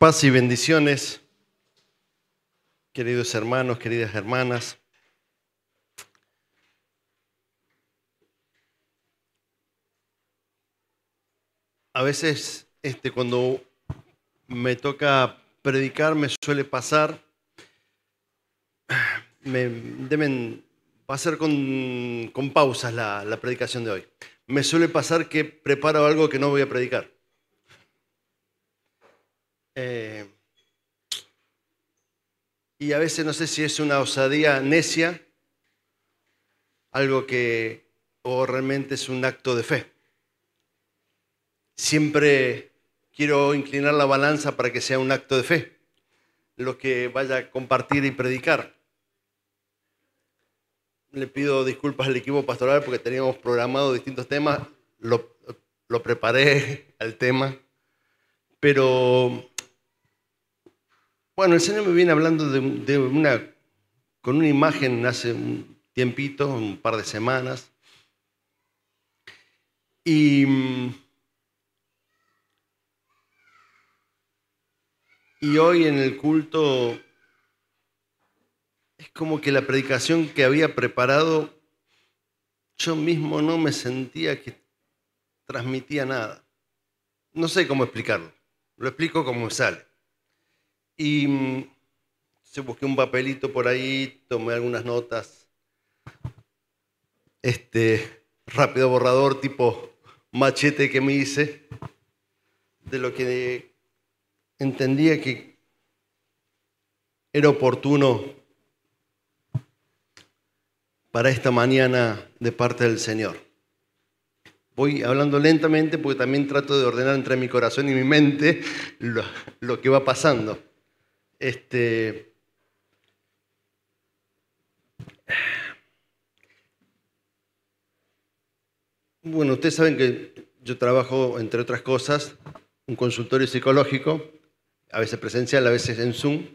Paz y bendiciones, queridos hermanos, queridas hermanas. A veces cuando me toca predicar me suele pasar, va a ser con pausas la predicación de hoy. Me suele pasar que preparo algo que no voy a predicar. Y a veces no sé si es una osadía necia, o realmente es un acto de fe. Siempre quiero inclinar la balanza para que sea un acto de fe, lo que vaya a compartir y predicar. Le pido disculpas al equipo pastoral porque teníamos programado distintos temas, lo preparé al tema, pero bueno, el Señor me viene hablando con una imagen hace un tiempito, un par de semanas, y hoy en el culto es como que la predicación que había preparado, yo mismo no me sentía que transmitía nada. No sé cómo explicarlo, lo explico como sale. Y busqué un papelito por ahí, tomé algunas notas, rápido borrador tipo machete que me hice, de lo que entendía que era oportuno para esta mañana de parte del Señor. Voy hablando lentamente porque también trato de ordenar entre mi corazón y mi mente lo que va pasando. Bueno, ustedes saben que yo trabajo, entre otras cosas, un consultorio psicológico, a veces presencial, a veces en Zoom,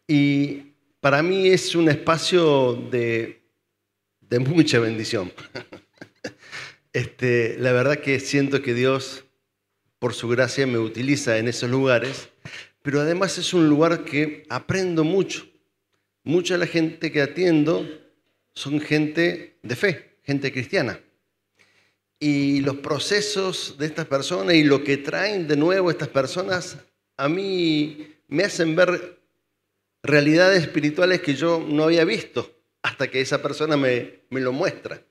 y para mí es un espacio de mucha bendición. La verdad que siento que Dios, por su gracia, me utiliza en esos lugares, pero además es un lugar que aprendo mucho. Mucha de la gente que atiendo son gente de fe, gente cristiana. Y los procesos de estas personas y lo que traen de nuevo estas personas, a mí me hacen ver realidades espirituales que yo no había visto hasta que esa persona me lo muestra.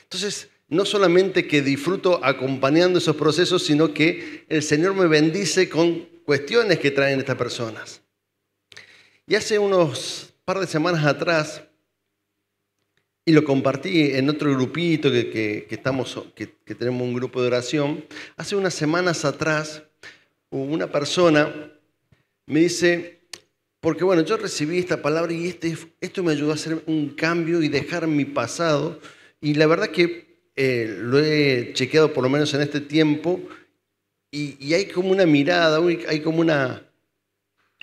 Entonces, no solamente que disfruto acompañando esos procesos, sino que el Señor me bendice con cuestiones que traen estas personas. Y hace unos par de semanas atrás, y lo compartí en otro grupito que tenemos un grupo de oración, hace unas semanas atrás, una persona me dice, porque bueno, yo recibí esta palabra y esto me ayudó a hacer un cambio y dejar mi pasado, y la verdad que lo he chequeado por lo menos en este tiempo, y hay como una mirada, hay como una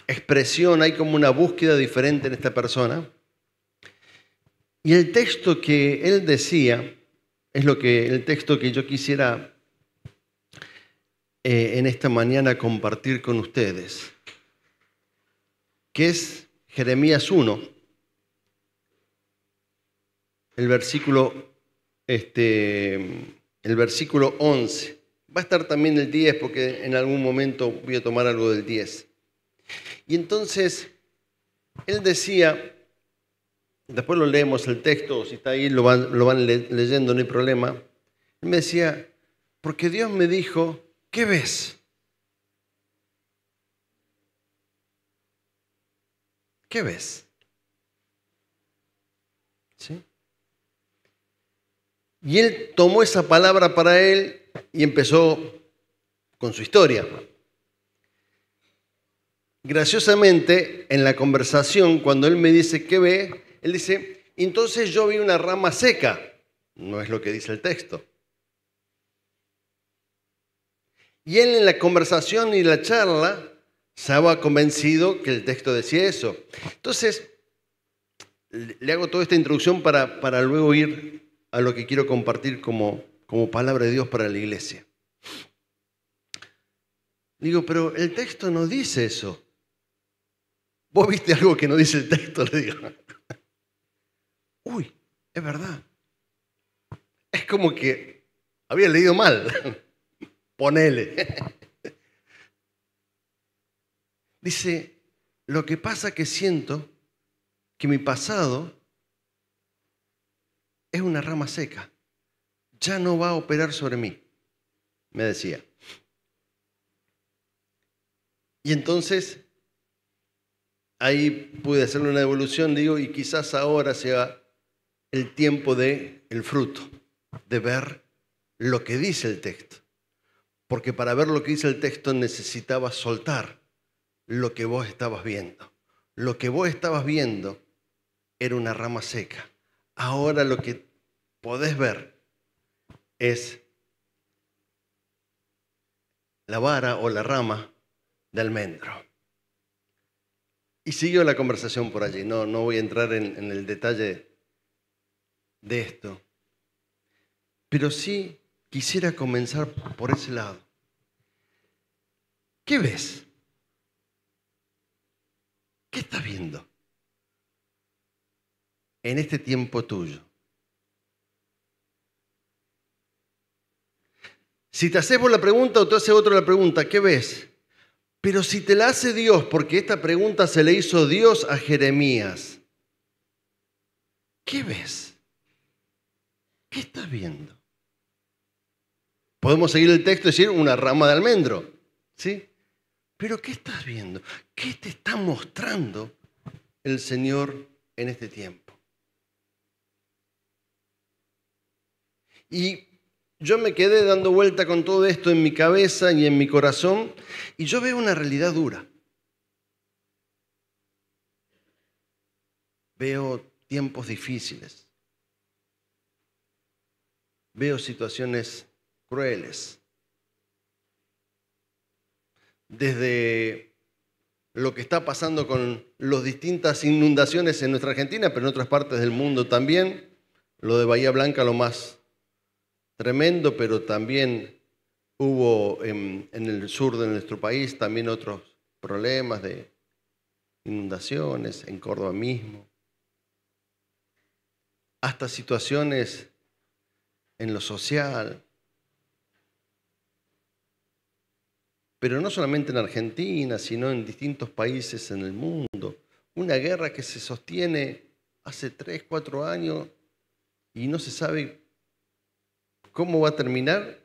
expresión, hay como una búsqueda diferente en esta persona. Y el texto que él decía es el texto que yo quisiera en esta mañana compartir con ustedes, que es Jeremías 1, el versículo 11. Va a estar también el 10 porque en algún momento voy a tomar algo del 10. Y entonces él decía, después lo leemos el texto, si está ahí lo van leyendo, no hay problema. Él me decía, porque Dios me dijo, ¿qué ves? ¿Qué ves? ¿Sí? Y él tomó esa palabra para él y empezó con su historia. Graciosamente, en la conversación, cuando él me dice, ¿qué ve? Él dice, entonces yo vi una rama seca. No es lo que dice el texto. Y él en la conversación y la charla estaba convencido que el texto decía eso. Entonces, le hago toda esta introducción para luego ir a lo que quiero compartir como palabra de Dios para la iglesia. Digo, pero el texto no dice eso. ¿Vos viste algo que no dice el texto? Le digo. Uy, es verdad. Es como que había leído mal. Ponele. Dice, lo que pasa que siento que mi pasado es una rama seca. Ya no va a operar sobre mí, me decía. Y entonces, ahí pude hacerle una devolución, digo, y quizás ahora sea el tiempo del fruto, de ver lo que dice el texto. Porque para ver lo que dice el texto necesitabas soltar lo que vos estabas viendo. Lo que vos estabas viendo era una rama seca. Ahora lo que podés ver es la vara o la rama de almendro. Y siguió la conversación por allí. No voy a entrar en el detalle de esto. Pero sí quisiera comenzar por ese lado. ¿Qué ves? ¿Qué estás viendo en este tiempo tuyo? Si te haces vos la pregunta o te hace otro la pregunta, ¿qué ves? Pero si te la hace Dios, porque esta pregunta se le hizo Dios a Jeremías, ¿qué ves? ¿Qué estás viendo? Podemos seguir el texto y decir una rama de almendro, ¿sí? Pero ¿qué estás viendo? ¿Qué te está mostrando el Señor en este tiempo? Y yo me quedé dando vuelta con todo esto en mi cabeza y en mi corazón, y yo veo una realidad dura. Veo tiempos difíciles. Veo situaciones crueles. Desde lo que está pasando con las distintas inundaciones en nuestra Argentina, pero en otras partes del mundo también. Lo de Bahía Blanca, lo más tremendo, pero también hubo en el sur de nuestro país también otros problemas de inundaciones, en Córdoba mismo. Hasta situaciones en lo social. Pero no solamente en Argentina, sino en distintos países en el mundo. Una guerra que se sostiene hace 3, 4 años y no se sabe cómo va a terminar.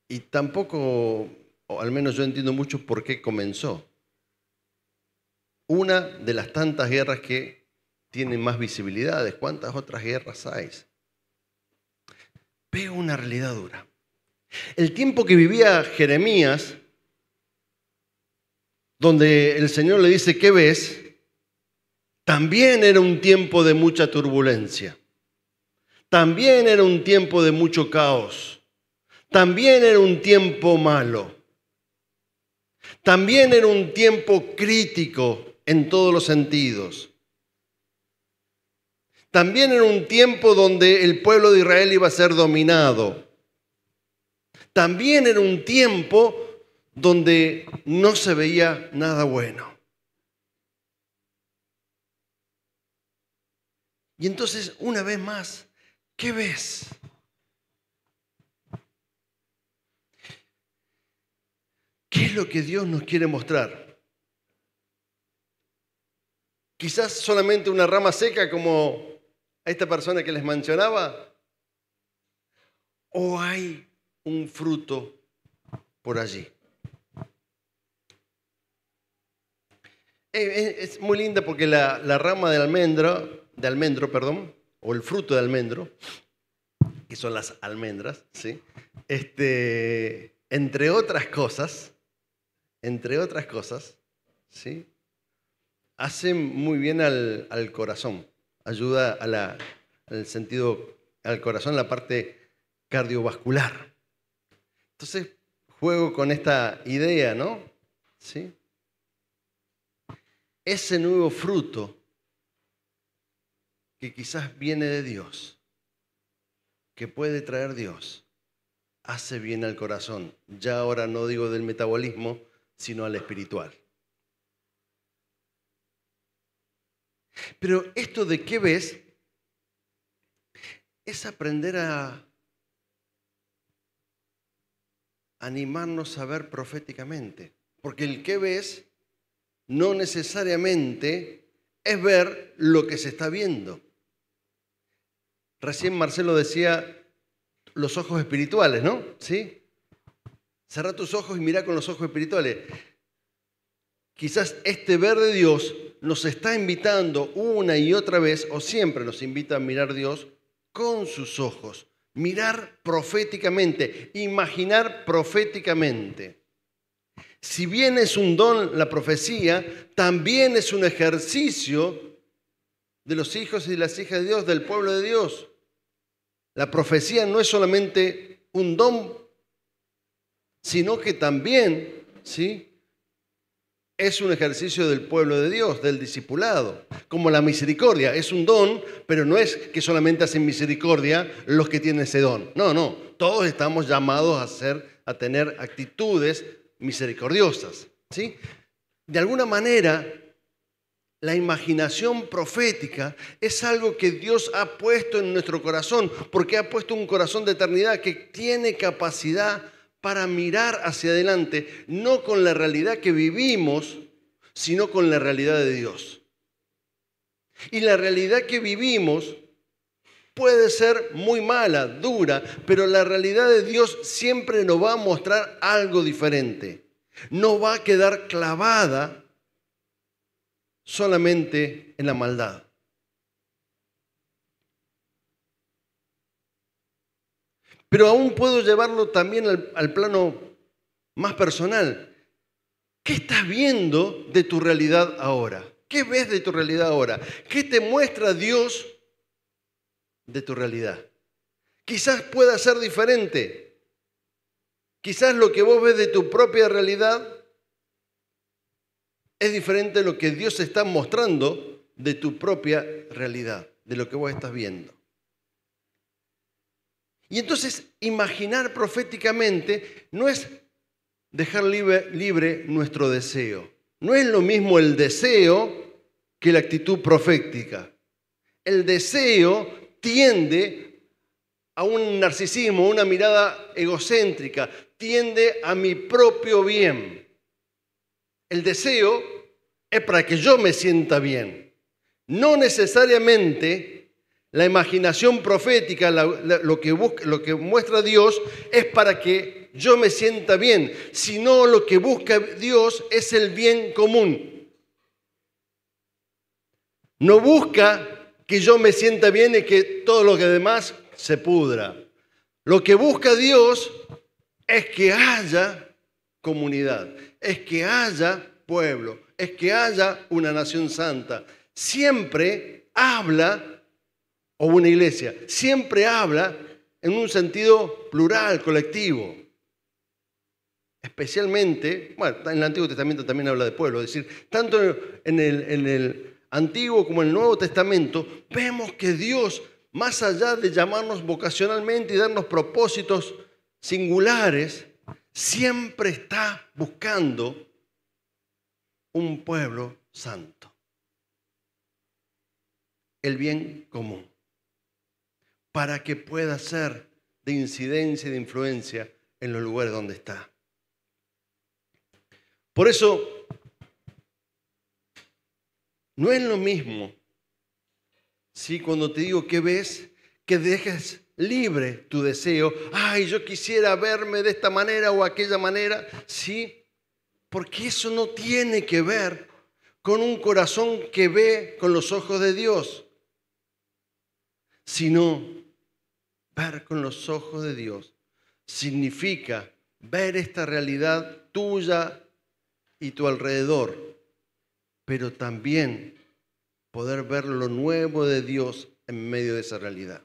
Y tampoco, o al menos yo entiendo mucho por qué comenzó. Una de las tantas guerras que tienen más visibilidades. ¿Cuántas otras guerras hay? Veo una realidad dura. El tiempo que vivía Jeremías, donde el Señor le dice, ¿qué ves? También era un tiempo de mucha turbulencia. También era un tiempo de mucho caos. También era un tiempo malo. También era un tiempo crítico en todos los sentidos. También era un tiempo donde el pueblo de Israel iba a ser dominado. También era un tiempo donde no se veía nada bueno. Y entonces, una vez más, ¿qué ves? ¿Qué es lo que Dios nos quiere mostrar? Quizás solamente una rama seca como a esta persona que les mencionaba, o hay un fruto por allí. Es muy linda porque la rama de almendro, o el fruto de almendro, que son las almendras, ¿sí? Entre otras cosas, ¿sí? Hace muy bien al corazón, ayuda al sentido, al corazón, la parte cardiovascular. Entonces, juego con esta idea, ¿no? ¿Sí? Ese nuevo fruto que quizás viene de Dios, que puede traer Dios, hace bien al corazón. Ya ahora no digo del metabolismo, sino al espiritual. Pero esto de qué ves es aprender a animarnos a ver proféticamente. Porque el qué ves no necesariamente es ver lo que se está viendo. Recién Marcelo decía los ojos espirituales, ¿no? ¿Sí? Cerrá tus ojos y mirá con los ojos espirituales. Quizás este ver de Dios nos está invitando una y otra vez, o siempre nos invita a mirar a Dios con sus ojos. Mirar proféticamente, imaginar proféticamente. Si bien es un don la profecía, también es un ejercicio de los hijos y las hijas de Dios, del pueblo de Dios. La profecía no es solamente un don, sino que también, ¿sí?, es un ejercicio del pueblo de Dios, del discipulado. Como la misericordia, es un don, pero no es que solamente hacen misericordia los que tienen ese don. No, no, todos estamos llamados a tener actitudes misericordiosas, ¿sí? De alguna manera, la imaginación profética es algo que Dios ha puesto en nuestro corazón, porque ha puesto un corazón de eternidad que tiene capacidad para mirar hacia adelante, no con la realidad que vivimos, sino con la realidad de Dios. Y la realidad que vivimos puede ser muy mala, dura, pero la realidad de Dios siempre nos va a mostrar algo diferente. No va a quedar clavada solamente en la maldad. Pero aún puedo llevarlo también al plano más personal. ¿Qué estás viendo de tu realidad ahora? ¿Qué ves de tu realidad ahora? ¿Qué te muestra Dios de tu realidad? Quizás pueda ser diferente. Quizás lo que vos ves de tu propia realidad es diferente a lo que Dios está mostrando de tu propia realidad, de lo que vos estás viendo. Y entonces, imaginar proféticamente no es dejar libre nuestro deseo. No es lo mismo el deseo que la actitud profética. El deseo tiende a un narcisismo, una mirada egocéntrica, tiende a mi propio bien. El deseo es para que yo me sienta bien. No necesariamente la imaginación profética, lo que muestra Dios, es para que yo me sienta bien, sino lo que busca Dios es el bien común. No busca que yo me sienta bien y que todo lo que demás se pudra. Lo que busca Dios es que haya comunidad, es que haya pueblo, es que haya una nación santa. Siempre habla, o una iglesia, siempre habla en un sentido plural, colectivo. Especialmente, bueno, en el Antiguo Testamento también habla de pueblo, es decir, tanto en el Antiguo como en el Nuevo Testamento, vemos que Dios, más allá de llamarnos vocacionalmente y darnos propósitos singulares, siempre está buscando un pueblo santo. El bien común. Para que pueda ser de incidencia y de influencia en los lugares donde está. Por eso, no es lo mismo, ¿sí?, cuando te digo que ves, que dejes libre tu deseo. Ay, yo quisiera verme de esta manera o aquella manera, ¿sí? Porque eso no tiene que ver con un corazón que ve con los ojos de Dios, sino ver con los ojos de Dios significa ver esta realidad tuya y tu alrededor, pero también poder ver lo nuevo de Dios en medio de esa realidad.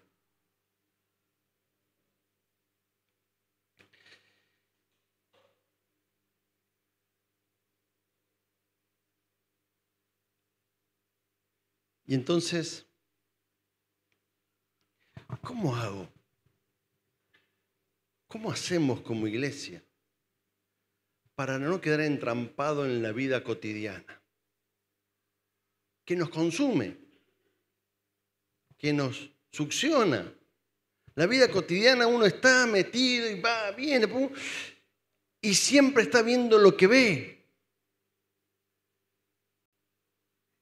Y entonces, ¿cómo hago ¿Cómo hacemos como iglesia para no quedar entrampado en la vida cotidiana? Que nos consume, que nos succiona. La vida cotidiana uno está metido y va, viene, pum, y siempre está viendo lo que ve.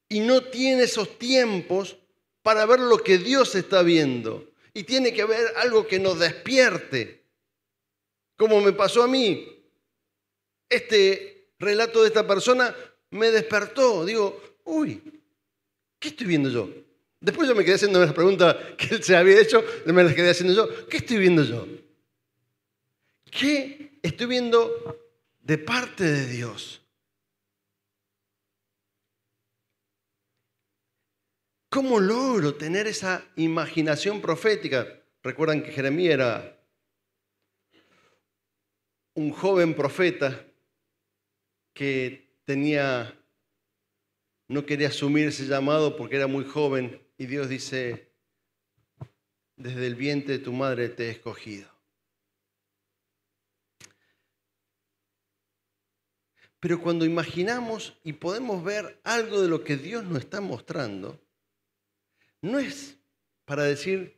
Y no tiene esos tiempos para ver lo que Dios está viendo. Y tiene que haber algo que nos despierte. Como me pasó a mí. Este relato de esta persona me despertó. Digo, uy, ¿qué estoy viendo yo? Después yo me quedé haciendo las preguntas que él se había hecho, me las quedé haciendo yo. ¿Qué estoy viendo yo? ¿Qué estoy viendo de parte de Dios? ¿Cómo logro tener esa imaginación profética? Recuerdan que Jeremías era un joven profeta que no quería asumir ese llamado porque era muy joven. Y Dios dice, desde el vientre de tu madre te he escogido. Pero cuando imaginamos y podemos ver algo de lo que Dios nos está mostrando, no es para decir,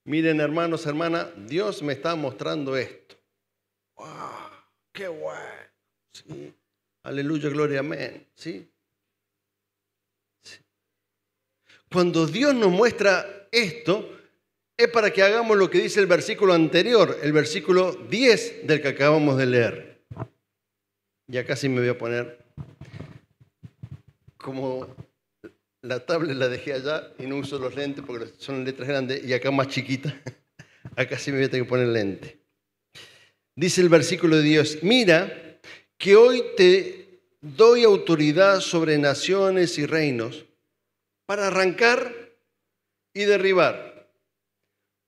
miren hermanos, hermanas, Dios me está mostrando esto. ¡Wow! ¡Qué bueno! ¿Sí? Aleluya, gloria, amén. ¿Sí? Cuando Dios nos muestra esto, es para que hagamos lo que dice el versículo anterior, el versículo 10 del que acabamos de leer. Y acá sí me voy a poner como la tablet la dejé allá y no uso los lentes porque son letras grandes y acá más chiquitas. Acá sí me voy a tener que poner lente. Dice el versículo de Dios, mira que hoy te doy autoridad sobre naciones y reinos para arrancar y derribar,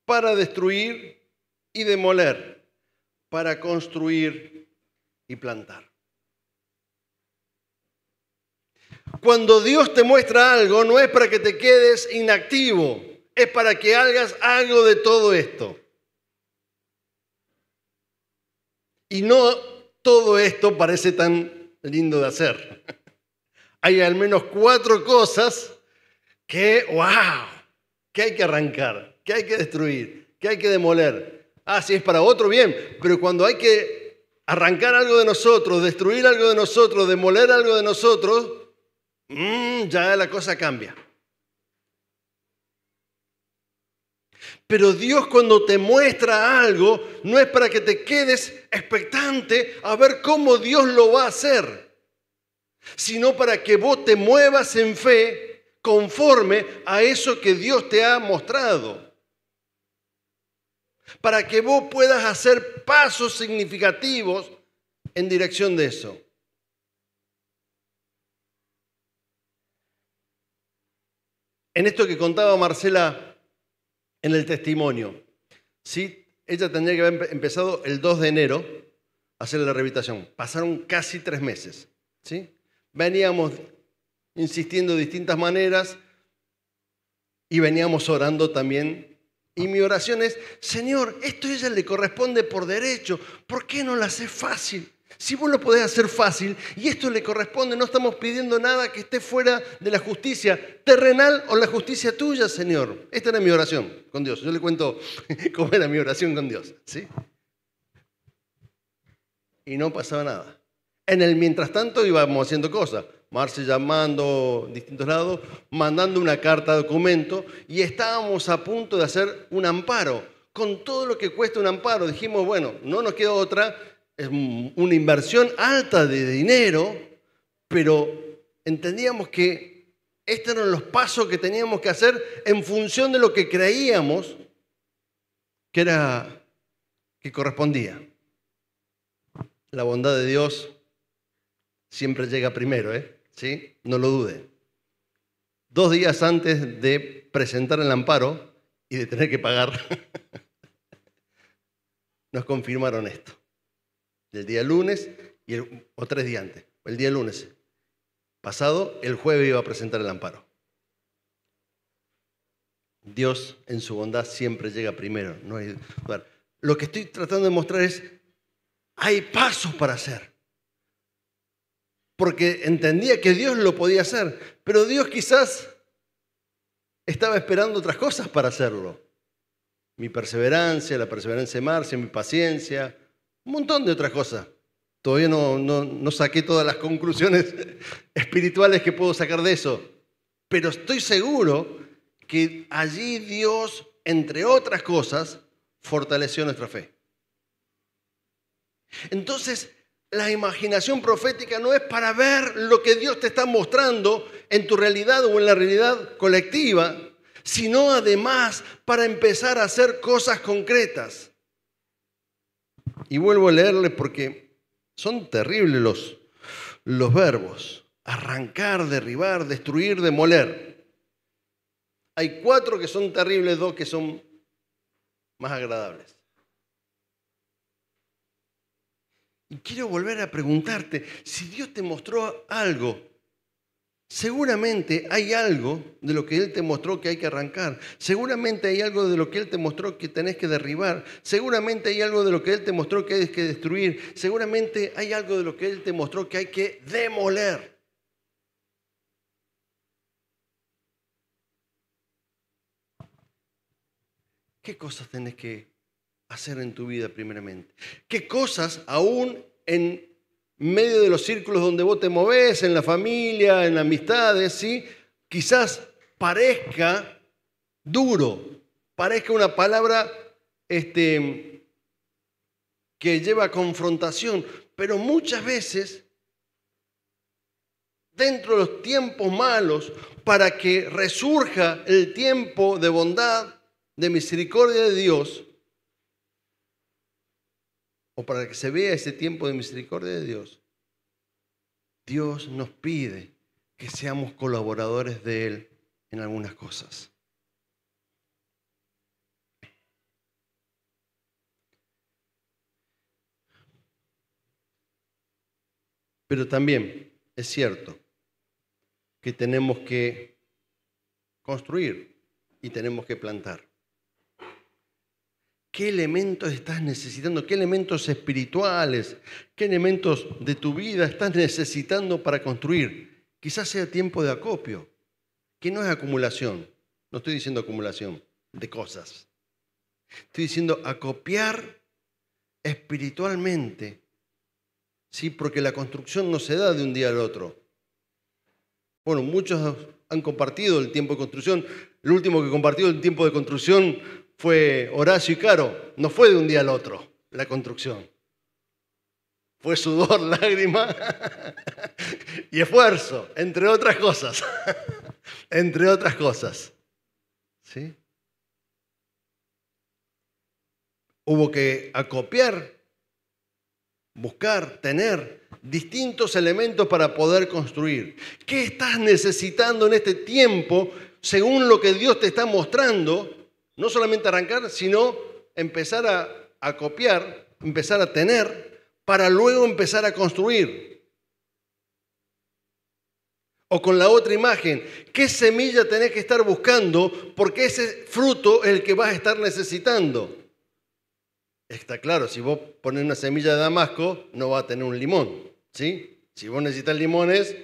para destruir y demoler, para construir y plantar. Cuando Dios te muestra algo, no es para que te quedes inactivo, es para que hagas algo de todo esto. Y no todo esto parece tan lindo de hacer. Hay al menos 4 cosas que, wow, que hay que arrancar, que hay que destruir, que hay que demoler. Si es para otro, bien, pero cuando hay que arrancar algo de nosotros, destruir algo de nosotros, demoler algo de nosotros, ya la cosa cambia. Pero Dios cuando te muestra algo, no es para que te quedes expectante a ver cómo Dios lo va a hacer, sino para que vos te muevas en fe conforme a eso que Dios te ha mostrado. Para que vos puedas hacer pasos significativos en dirección de eso. En esto que contaba Marcela en el testimonio, ¿sí? Ella tendría que haber empezado el 2 de enero a hacer la rehabilitación. Pasaron casi 3 meses, ¿sí? Veníamos insistiendo de distintas maneras y veníamos orando también. Y mi oración es, Señor, esto a ella le corresponde por derecho, ¿por qué no la haces fácil? Si vos lo podés hacer fácil y esto le corresponde, no estamos pidiendo nada que esté fuera de la justicia terrenal o la justicia tuya, Señor. Esta era mi oración con Dios. Yo le cuento cómo era mi oración con Dios, ¿sí? Y no pasaba nada. En el mientras tanto íbamos haciendo cosas. Marce llamando a distintos lados, mandando una carta de documento y estábamos a punto de hacer un amparo. Con todo lo que cuesta un amparo, dijimos, bueno, no nos queda otra. Es una inversión alta de dinero, pero entendíamos que estos eran los pasos que teníamos que hacer en función de lo que creíamos que correspondía. La bondad de Dios siempre llega primero, ¿sí? No lo dude. 2 días antes de presentar el amparo y de tener que pagar, nos confirmaron esto. El día lunes o 3 días antes, el día lunes pasado, el jueves iba a presentar el amparo. Dios en su bondad siempre llega primero, no hay duda. lo que estoy tratando de mostrar es, hay pasos para hacer. Porque entendía que Dios lo podía hacer, pero Dios quizás estaba esperando otras cosas para hacerlo. Mi perseverancia, la perseverancia de Marcia, mi paciencia, un montón de otras cosas. Todavía no saqué todas las conclusiones espirituales que puedo sacar de eso. Pero estoy seguro que allí Dios, entre otras cosas, fortaleció nuestra fe. Entonces, la imaginación profética no es para ver lo que Dios te está mostrando en tu realidad o en la realidad colectiva, sino además para empezar a hacer cosas concretas. Y vuelvo a leerle porque son terribles los verbos. Arrancar, derribar, destruir, demoler. Hay 4 que son terribles, 2 que son más agradables. Y quiero volver a preguntarte, si Dios te mostró algo, seguramente hay algo de lo que Él te mostró que hay que arrancar. Seguramente hay algo de lo que Él te mostró que tenés que derribar. Seguramente hay algo de lo que Él te mostró que hay que destruir. Seguramente hay algo de lo que Él te mostró que hay que demoler. ¿Qué cosas tenés que hacer en tu vida primeramente? ¿Qué cosas aún en medio de los círculos donde vos te movés, en la familia, en amistades, ¿sí? Quizás parezca duro, parezca una palabra que lleva a confrontación, pero muchas veces, dentro de los tiempos malos, para que resurja el tiempo de bondad, de misericordia de Dios, o para que se vea ese tiempo de misericordia de Dios, Dios nos pide que seamos colaboradores de Él en algunas cosas. Pero también es cierto que tenemos que construir y tenemos que plantar. ¿Qué elementos estás necesitando? ¿Qué elementos espirituales? ¿Qué elementos de tu vida estás necesitando para construir? Quizás sea tiempo de acopio, que no es acumulación. No estoy diciendo acumulación de cosas. Estoy diciendo acopiar espiritualmente, ¿sí? Porque la construcción no se da de un día al otro. Bueno, muchos han compartido el tiempo de construcción. El último que compartió el tiempo de construcción fue Horacio y Caro. No fue de un día al otro la construcción. Fue sudor, lágrima y esfuerzo, entre otras cosas. Entre otras cosas. ¿Sí? Hubo que acopiar, buscar, tener distintos elementos para poder construir. ¿Qué estás necesitando en este tiempo según lo que Dios te está mostrando? No solamente arrancar, sino empezar a acopiar, empezar a tener, para luego empezar a construir. O con la otra imagen, ¿qué semilla tenés que estar buscando? Porque ese fruto es el que vas a estar necesitando. Está claro, si vos pones una semilla de damasco, no va a tener un limón, ¿sí? Si vos necesitas limones,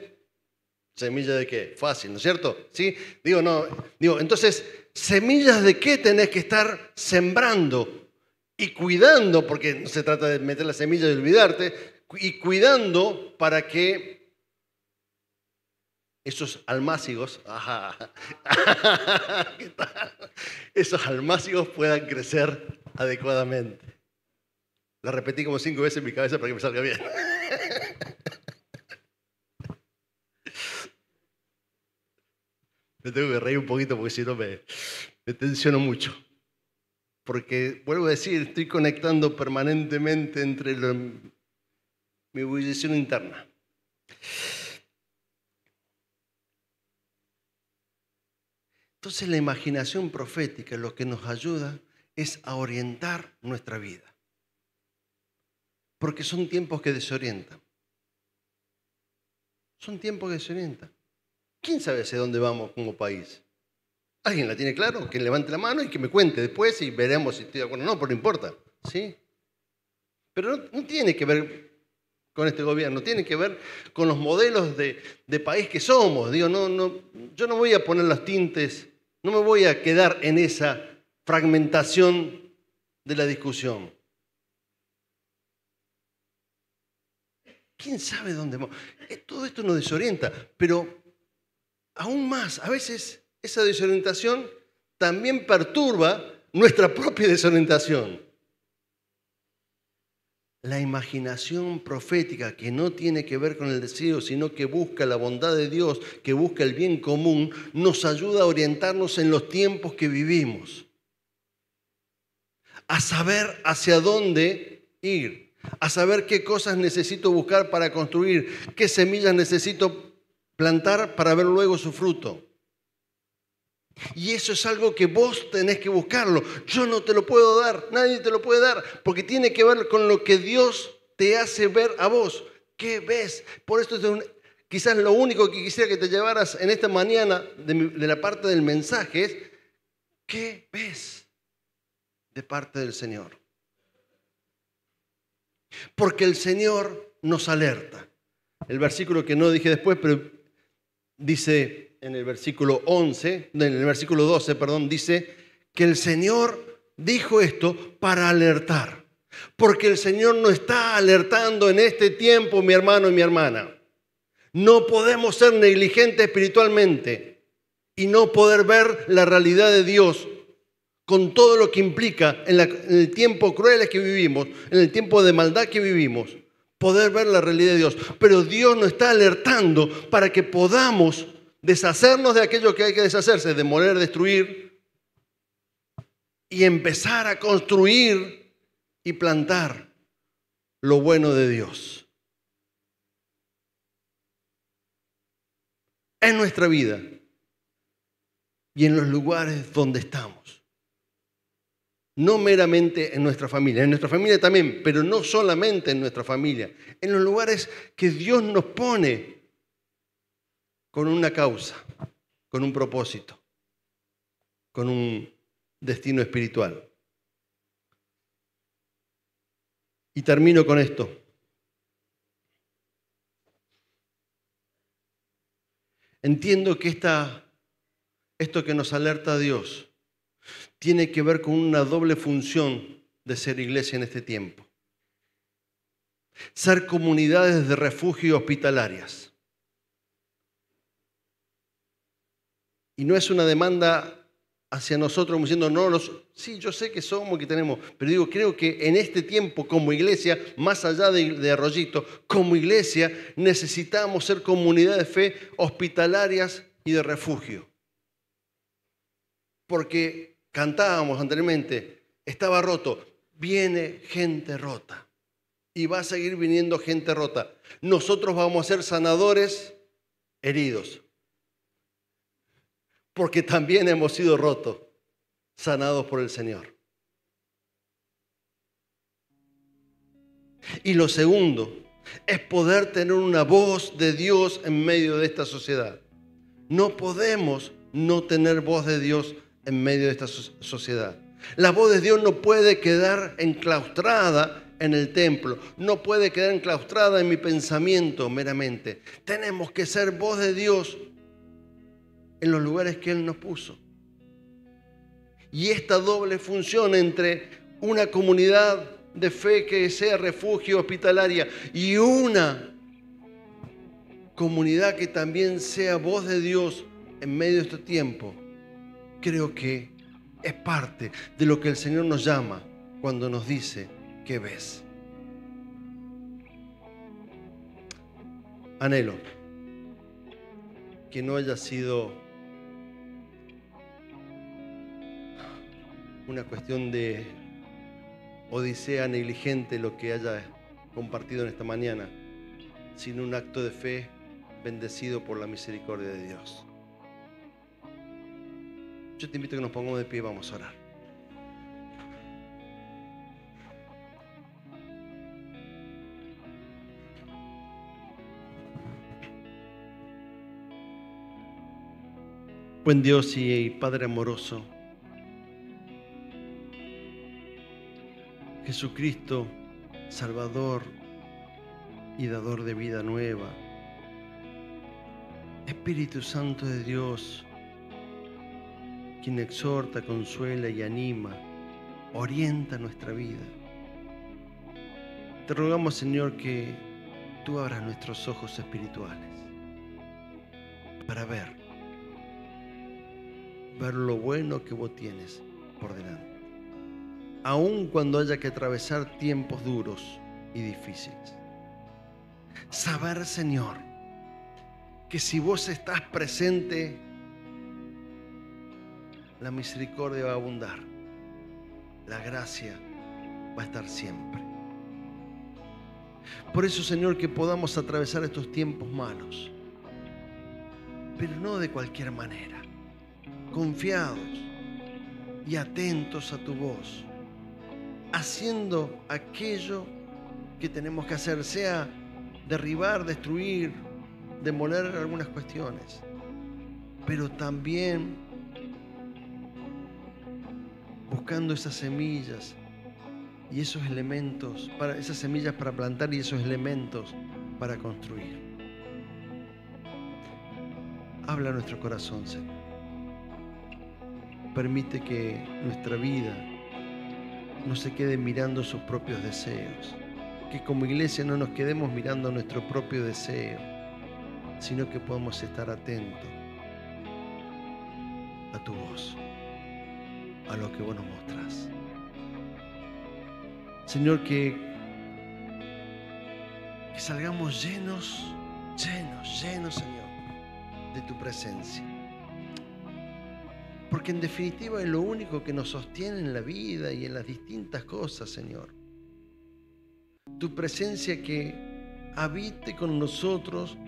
¿semilla de qué? Fácil, ¿no es cierto? ¿Sí? Entonces, ¿semillas de qué tenés que estar sembrando y cuidando? Porque no se trata de meter la semilla y olvidarte, y cuidando para que esos almácigos, ¿qué tal? Esos almácigos puedan crecer adecuadamente. La repetí como 5 veces en mi cabeza para que me salga bien. Me tengo que reír un poquito porque si no me tensiono mucho. Porque, vuelvo a decir, estoy conectando permanentemente entre mi ebullición interna. Entonces la imaginación profética lo que nos ayuda es a orientar nuestra vida. Porque son tiempos que desorientan. Son tiempos que desorientan. ¿Quién sabe hacia dónde vamos como país? ¿Alguien la tiene claro? Que levante la mano y que me cuente después y veremos si estoy de acuerdo o no, pero no importa. ¿sí? Pero no tiene que ver con este gobierno, tiene que ver con los modelos de país que somos. Digo, yo no voy a poner los tintes, no me voy a quedar en esa fragmentación de la discusión. ¿Quién sabe dónde vamos? Todo esto nos desorienta, pero aún más, a veces esa desorientación también perturba nuestra propia desorientación. La imaginación profética, que no tiene que ver con el deseo, sino que busca la bondad de Dios, que busca el bien común, nos ayuda a orientarnos en los tiempos que vivimos, a saber hacia dónde ir, a saber qué cosas necesito buscar para construir, qué semillas necesito plantar para ver luego su fruto. Y eso es algo que vos tenés que buscarlo. Yo no te lo puedo dar, nadie te lo puede dar, porque tiene que ver con lo que Dios te hace ver a vos. ¿Qué ves? Por esto quizás lo único que quisiera que te llevaras en esta mañana de la parte del mensaje es, ¿qué ves de parte del Señor? Porque el Señor nos alerta. El versículo que no dije después, pero dice en el versículo 12, dice que el Señor dijo esto para alertar. Porque el Señor no está alertando en este tiempo, mi hermano y mi hermana. No podemos ser negligentes espiritualmente y no poder ver la realidad de Dios con todo lo que implica en el tiempo cruel que vivimos, en el tiempo de maldad que vivimos, poder ver la realidad de Dios. Pero Dios nos está alertando para que podamos deshacernos de aquello que hay que deshacerse, demoler, destruir, y empezar a construir y plantar lo bueno de Dios en nuestra vida y en los lugares donde estamos. No meramente en nuestra familia también, pero no solamente en nuestra familia, en los lugares que Dios nos pone con una causa, con un propósito, con un destino espiritual. Y termino con esto. Entiendo que esto que nos alerta Dios tiene que ver con una doble función de ser iglesia en este tiempo. Ser comunidades de refugio hospitalarias. Y no es una demanda hacia nosotros como diciendo, sí, yo sé que somos, que tenemos, pero digo, creo que en este tiempo como iglesia, más allá de Arroyito, como iglesia necesitamos ser comunidades de fe hospitalarias y de refugio. Porque cantábamos anteriormente, estaba roto, viene gente rota y va a seguir viniendo gente rota. Nosotros vamos a ser sanadores heridos, porque también hemos sido rotos, sanados por el Señor. Y lo segundo es poder tener una voz de Dios en medio de esta sociedad. No podemos no tener voz de Dios en medio de esta sociedad. La voz de Dios no puede quedar enclaustrada en el templo, no puede quedar enclaustrada en mi pensamiento meramente. Tenemos que ser voz de Dios en los lugares que Él nos puso. Y esta doble función entre una comunidad de fe que sea refugio hospitalaria y una comunidad que también sea voz de Dios en medio de este tiempo, creo que es parte de lo que el Señor nos llama cuando nos dice, ¿qué ves? Anhelo que no haya sido una cuestión de odisea negligente lo que haya compartido en esta mañana, sino un acto de fe bendecido por la misericordia de Dios. Yo te invito a que nos pongamos de pie y vamos a orar. Buen Dios y Padre amoroso, Jesucristo, Salvador y dador de vida nueva. Espíritu Santo de Dios, quien exhorta, consuela y anima, orienta nuestra vida. Te rogamos, Señor, que tú abras nuestros ojos espirituales para ver lo bueno que vos tienes por delante, aun cuando haya que atravesar tiempos duros y difíciles. Saber, Señor, que si vos estás presente, la misericordia va a abundar, la gracia va a estar siempre. Por eso, Señor, que podamos atravesar estos tiempos malos, pero no de cualquier manera, confiados y atentos a tu voz, haciendo aquello que tenemos que hacer, sea derribar, destruir, demoler algunas cuestiones, pero también buscando esas semillas y esos elementos, esas semillas para plantar y esos elementos para construir. Habla a nuestro corazón, Señor. Permite que nuestra vida no se quede mirando sus propios deseos, que como iglesia no nos quedemos mirando nuestro propio deseo, sino que podamos estar atentos a tu voz, a lo que vos nos mostrás. Señor, que salgamos llenos, Señor, de tu presencia. Porque en definitiva es lo único que nos sostiene en la vida y en las distintas cosas, Señor. Tu presencia que habite con nosotros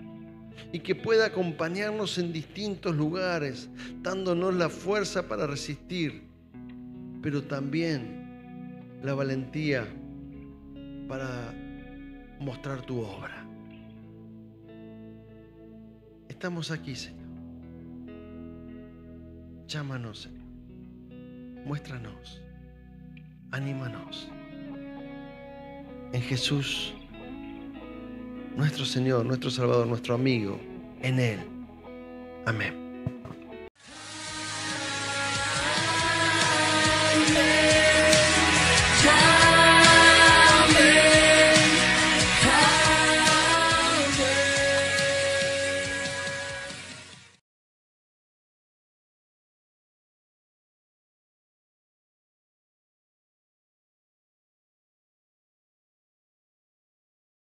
y que pueda acompañarnos en distintos lugares, dándonos la fuerza para resistir, pero también la valentía para mostrar tu obra. Estamos aquí, Señor. Llámanos, Señor. Muéstranos. Anímanos. En Jesús, nuestro Señor, nuestro Salvador, nuestro amigo, en Él. Amén.